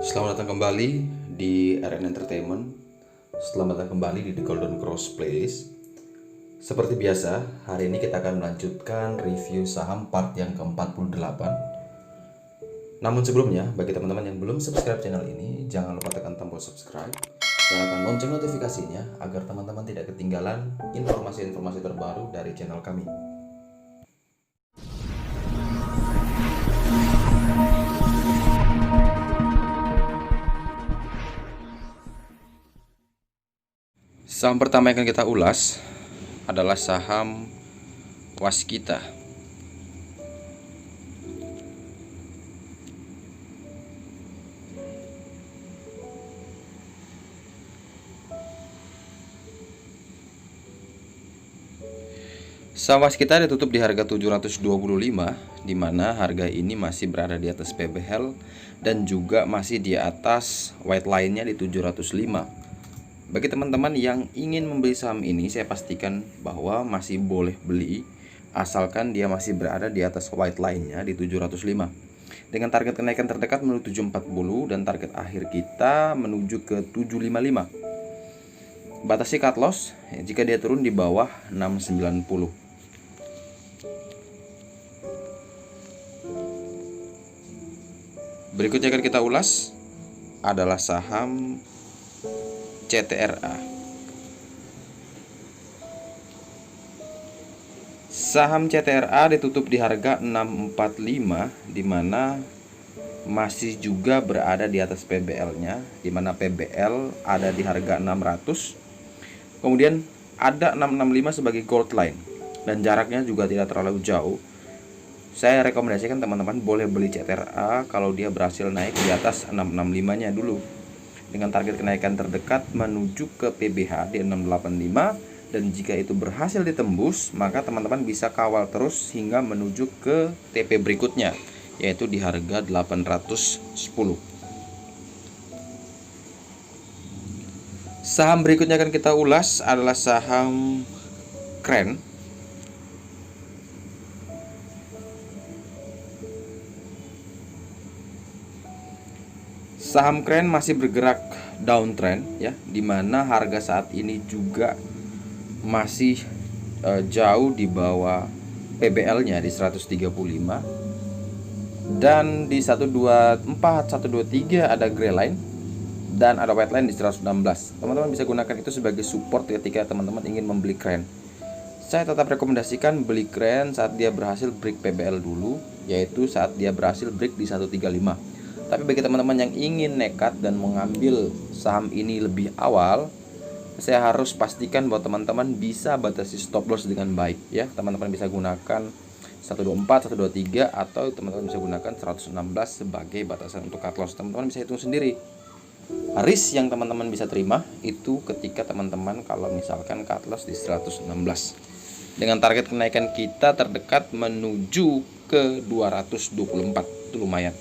Selamat datang kembali di RN Entertainment. Selamat datang kembali di The Golden Cross Playlist. Seperti biasa, hari ini kita akan melanjutkan review saham part yang ke-48. Namun sebelumnya, bagi teman-teman yang belum subscribe channel ini, jangan lupa tekan tombol subscribe, nyalakan lonceng notifikasinya agar teman-teman tidak ketinggalan informasi-informasi terbaru dari channel kami. Saham pertama yang akan kita ulas adalah saham Waskita. Saham Waskita ditutup di harga 725, di mana harga ini masih berada di atas PBL dan juga masih di atas white line-nya di 705. Bagi teman-teman yang ingin membeli saham ini, saya pastikan bahwa masih boleh beli asalkan dia masih berada di atas white line-nya di 705. Dengan target kenaikan terdekat menuju 740 dan target akhir kita menuju ke 755. Batasi cut loss jika dia turun di bawah 690. Berikutnya akan kita ulas adalah saham CTRA. Saham CTRA ditutup di harga 645, di mana masih juga berada di atas PBL-nya, di mana PBL ada di harga 600. Kemudian ada 665 sebagai gold line dan jaraknya juga tidak terlalu jauh. Saya rekomendasikan teman-teman boleh beli CTRA kalau dia berhasil naik di atas 665-nya dulu, dengan target kenaikan terdekat menuju ke PBH di 685, dan jika itu berhasil ditembus maka teman-teman bisa kawal terus hingga menuju ke TP berikutnya, yaitu di harga 810. Saham berikutnya akan kita ulas adalah saham Kren. Saham Kren masih bergerak downtrend ya, dimana harga saat ini juga masih jauh di bawah PBL-nya di 135, dan di 124, 123 ada gray line dan ada white line di 116. Teman-teman bisa gunakan itu sebagai support ketika teman-teman ingin membeli Kren. Saya tetap rekomendasikan beli Kren saat dia berhasil break PBL dulu, yaitu saat dia berhasil break di 135. Tapi bagi teman-teman yang ingin nekat dan mengambil saham ini lebih awal, saya harus pastikan bahwa teman-teman bisa batasi stop loss dengan baik ya. Teman-teman bisa gunakan 124, 123, atau teman-teman bisa gunakan 116 sebagai batasan untuk cut loss. Teman-teman bisa hitung sendiri risk yang teman-teman bisa terima itu ketika teman-teman kalau misalkan cut loss di 116 dengan target kenaikan kita terdekat menuju ke 224. Itu lumayan.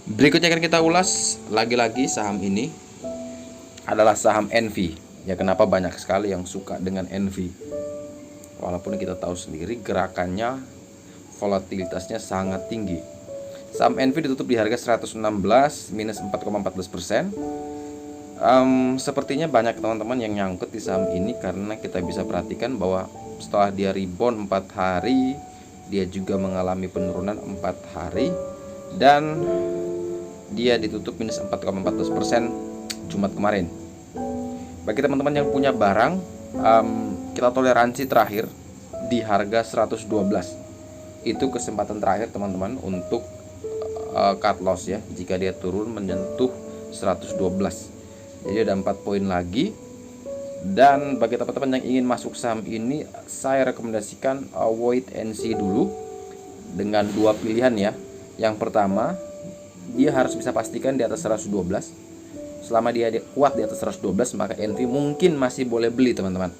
Berikutnya akan kita ulas lagi-lagi saham ini adalah saham Envy. Ya, kenapa banyak sekali yang suka dengan Envy? Walaupun kita tahu sendiri gerakannya, volatilitasnya sangat tinggi. Saham Envy ditutup di harga 116 minus 4,14%. Sepertinya banyak teman-teman yang nyangkut di saham ini karena kita bisa perhatikan bahwa setelah dia rebound 4 hari, dia juga mengalami penurunan 4 hari, dan dia ditutup minus 4,14% Jumat kemarin. Bagi teman-teman yang punya barang, kita toleransi terakhir di harga 112. Itu kesempatan terakhir teman-teman untuk cut loss ya, jika dia turun menyentuh 112. Jadi ada 4 poin lagi. Dan bagi teman-teman yang ingin masuk saham ini, saya rekomendasikan wait and see dulu dengan 2 pilihan ya. Yang pertama, dia harus bisa pastikan di atas 112. Selama dia kuat di atas 112, maka Envy mungkin masih boleh beli teman-teman.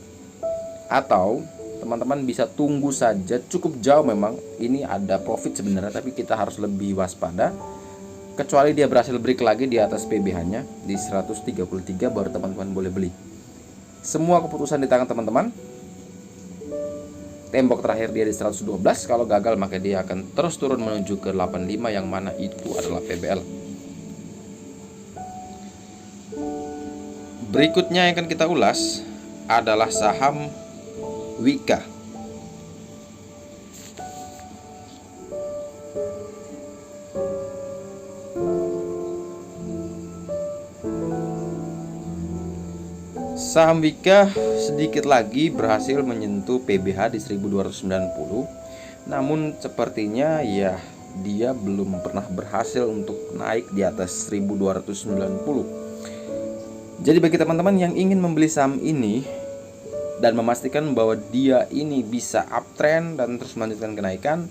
Atau teman-teman bisa tunggu saja, cukup jauh memang. Ini ada profit sebenarnya, tapi kita harus lebih waspada. Kecuali dia berhasil break lagi di atas PBH-nya di 133, baru teman-teman boleh beli. Semua keputusan di tangan teman-teman. tembok terakhir dia di 112. Kalau gagal maka dia akan terus turun menuju ke 85, yang mana itu adalah PBL. Berikutnya yang akan kita ulas adalah saham Wika. Saham Wika sedikit lagi berhasil menyentuh PBH di 1290. Namun sepertinya ya dia belum pernah berhasil untuk naik di atas 1290. Jadi bagi teman-teman yang ingin membeli saham ini dan memastikan bahwa dia ini bisa uptrend dan terus melanjutkan kenaikan,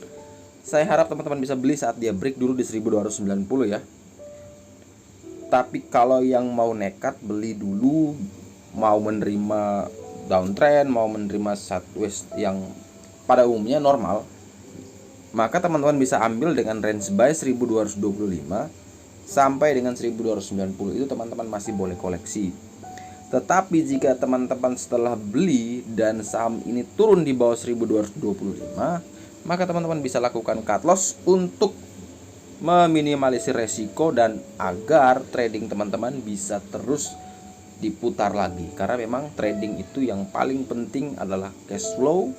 saya harap teman-teman bisa beli saat dia break dulu di 1290 ya. Tapi kalau yang mau nekat beli dulu, mau menerima downtrend, mau menerima sideways yang pada umumnya normal, maka teman-teman bisa ambil dengan range buy 1225 sampai dengan 1290. Itu teman-teman masih boleh koleksi. Tetapi jika teman-teman setelah beli dan saham ini turun di bawah 1225, maka teman-teman bisa lakukan cut loss untuk meminimalisir resiko dan agar trading teman-teman bisa terus diputar lagi. Karena memang trading itu yang paling penting adalah cash flow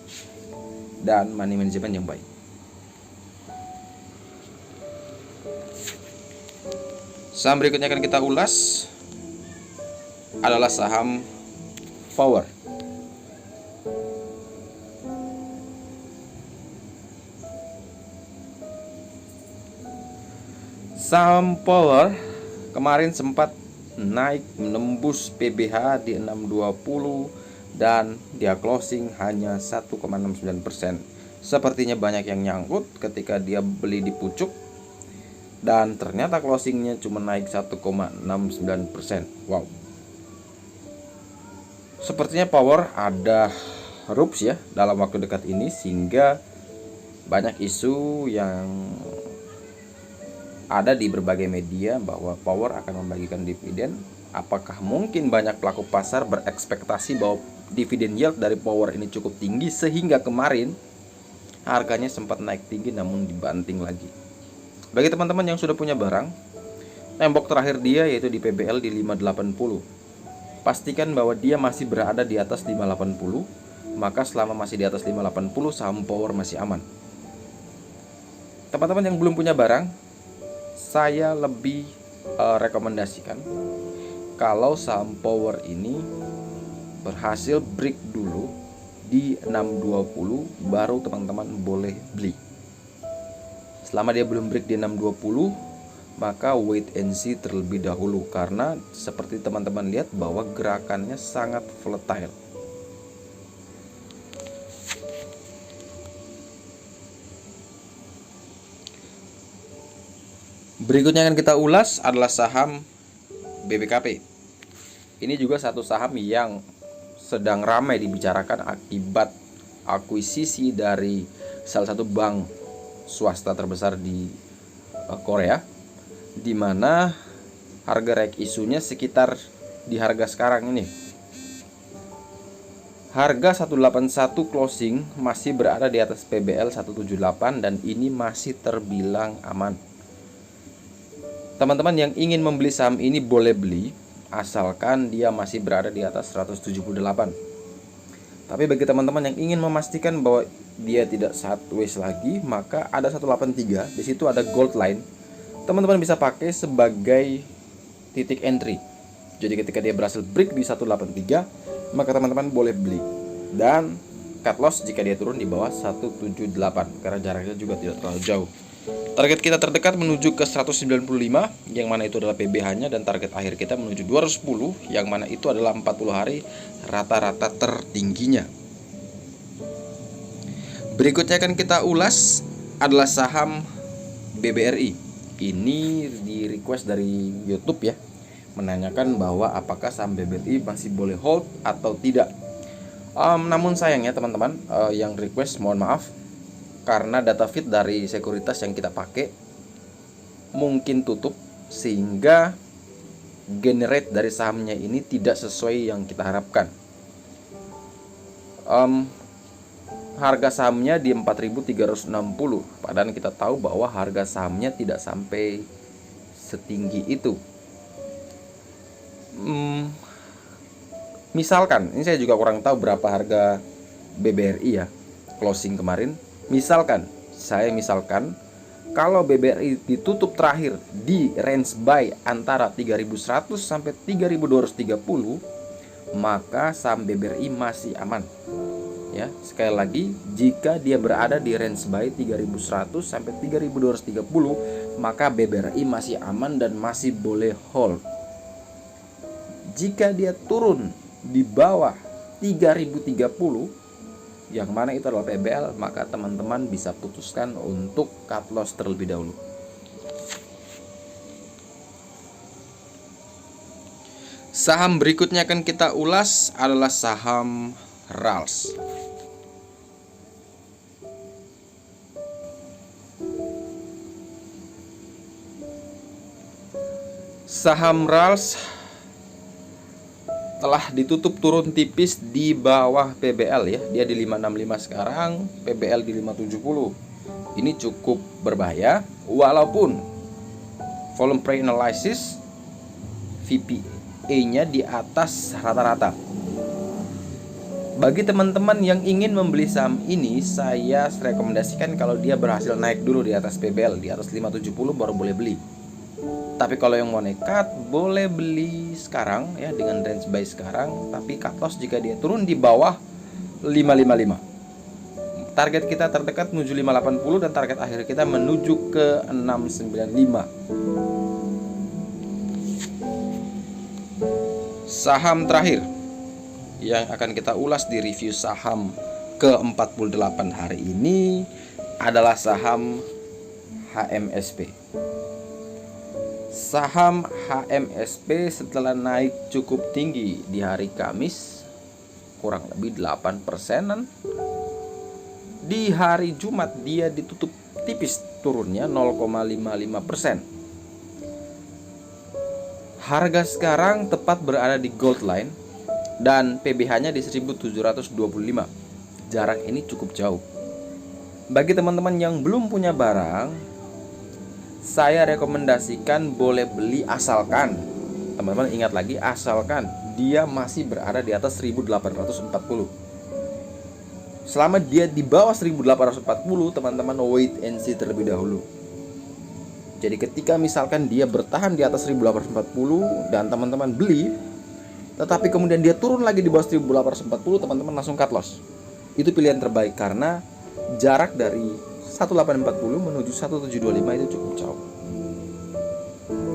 dan money management yang baik. Saham berikutnya akan kita ulas adalah saham Power. Saham Power kemarin sempat naik menembus PBH di 620 dan dia closing hanya 1,69%. Sepertinya banyak yang nyangkut ketika dia beli di pucuk dan ternyata closingnya cuma naik 1,69%. Wow. Sepertinya Power ada rups ya dalam waktu dekat ini, sehingga banyak isu yang ada di berbagai media bahwa Power akan membagikan dividen. Apakah mungkin banyak pelaku pasar berekspektasi bahwa dividen yield dari Power ini cukup tinggi sehingga kemarin harganya sempat naik tinggi namun dibanting lagi. Bagi teman-teman yang sudah punya barang, tembok terakhir dia yaitu di PBL di 580. Pastikan bahwa dia masih berada di atas 580, maka selama masih di atas 580 saham Power masih aman. Teman-teman yang belum punya barang, saya lebih rekomendasikan kalau saham Power ini berhasil break dulu di 620 baru teman-teman boleh beli. Selama dia belum break di 620, maka wait and see terlebih dahulu, karena seperti teman-teman lihat bahwa gerakannya sangat volatile. Berikutnya akan kita ulas adalah saham BBKP. Ini juga satu saham yang sedang ramai dibicarakan akibat akuisisi dari salah satu bank swasta terbesar di Korea, di mana harga rek isunya sekitar di harga sekarang ini. Harga 181 closing masih berada di atas PBL 178 dan ini masih terbilang aman. Teman-teman yang ingin membeli saham ini boleh beli asalkan dia masih berada di atas 178. Tapi bagi teman-teman yang ingin memastikan bahwa dia tidak sideways lagi, maka ada 183, di situ ada gold line. Teman-teman bisa pakai sebagai titik entry. Jadi ketika dia berhasil break di 183, maka teman-teman boleh beli dan cut loss jika dia turun di bawah 178 karena jaraknya juga tidak terlalu jauh. Target kita terdekat menuju ke 195, yang mana itu adalah PBH-nya, dan target akhir kita menuju 210, yang mana itu adalah 40 hari rata-rata tertingginya. Berikutnya akan kita ulas adalah saham BBRI. Ini di request dari YouTube ya, menanyakan bahwa apakah saham BBRI masih boleh hold atau tidak. Namun sayangnya teman-teman yang request, mohon maaf, karena data feed dari sekuritas yang kita pakai mungkin tutup, sehingga generate dari sahamnya ini tidak sesuai yang kita harapkan. harga sahamnya di 4.360, padahal kita tahu bahwa harga sahamnya tidak sampai setinggi itu. Misalkan, ini saya juga kurang tahu berapa harga BBRI ya closing kemarin. Misalkan kalau BBRI ditutup terakhir di range buy antara 3.100 sampai 3.230, maka saham BBRI masih aman. Ya, sekali lagi, jika dia berada di range buy 3.100 sampai 3.230, maka BBRI masih aman dan masih boleh hold. Jika dia turun di bawah 3.030, yang mana itu adalah PBL, maka teman-teman bisa putuskan untuk cut loss terlebih dahulu. Saham berikutnya akan kita ulas adalah saham RALS. Saham RALS telah ditutup turun tipis di bawah PBL ya. Dia di 565 sekarang, PBL di 570. Ini cukup berbahaya walaupun volume pre-analysis VPA-nya di atas rata-rata. Bagi teman-teman yang ingin membeli saham ini, saya rekomendasikan kalau dia berhasil naik dulu di atas PBL, di atas 570 baru boleh beli. Tapi kalau yang mau nekat, boleh beli sekarang ya dengan range buy sekarang, tapi cut loss jika dia turun di bawah 555. Target kita terdekat menuju 580 dan target akhir kita menuju ke 695. Saham terakhir yang akan kita ulas di review saham ke-48 hari ini adalah saham HMSP. Saham HMSP setelah naik cukup tinggi di hari Kamis, kurang lebih 8%-an, di hari Jumat dia ditutup tipis turunnya 0,55%. Harga sekarang tepat berada di gold line dan PBH-nya di 1725. Jarak ini cukup jauh. Bagi teman-teman yang belum punya barang, saya rekomendasikan boleh beli asalkan, teman-teman ingat lagi, asalkan dia masih berada di atas 1840. Selama dia di bawah 1840, teman-teman wait and see terlebih dahulu. Jadi ketika misalkan dia bertahan di atas 1840 dan teman-teman beli, tetapi kemudian dia turun lagi di bawah 1840, teman-teman langsung cut loss. Itu pilihan terbaik karena jarak dari 1840 menuju 1725 itu cukup jauh.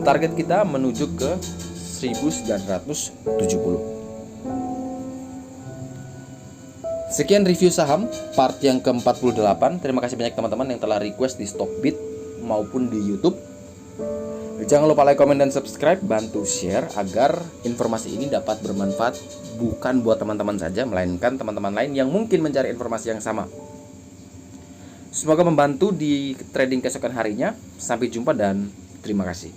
Target kita menuju ke 1970. Sekian review saham part yang ke-48. Terima kasih banyak teman-teman yang telah request di Stockbit maupun di YouTube. Jangan lupa like, comment, dan subscribe. Bantu share agar informasi ini dapat bermanfaat bukan buat teman-teman saja, melainkan teman-teman lain yang mungkin mencari informasi yang sama. Semoga membantu di trading keesokan harinya. Sampai jumpa dan terima kasih.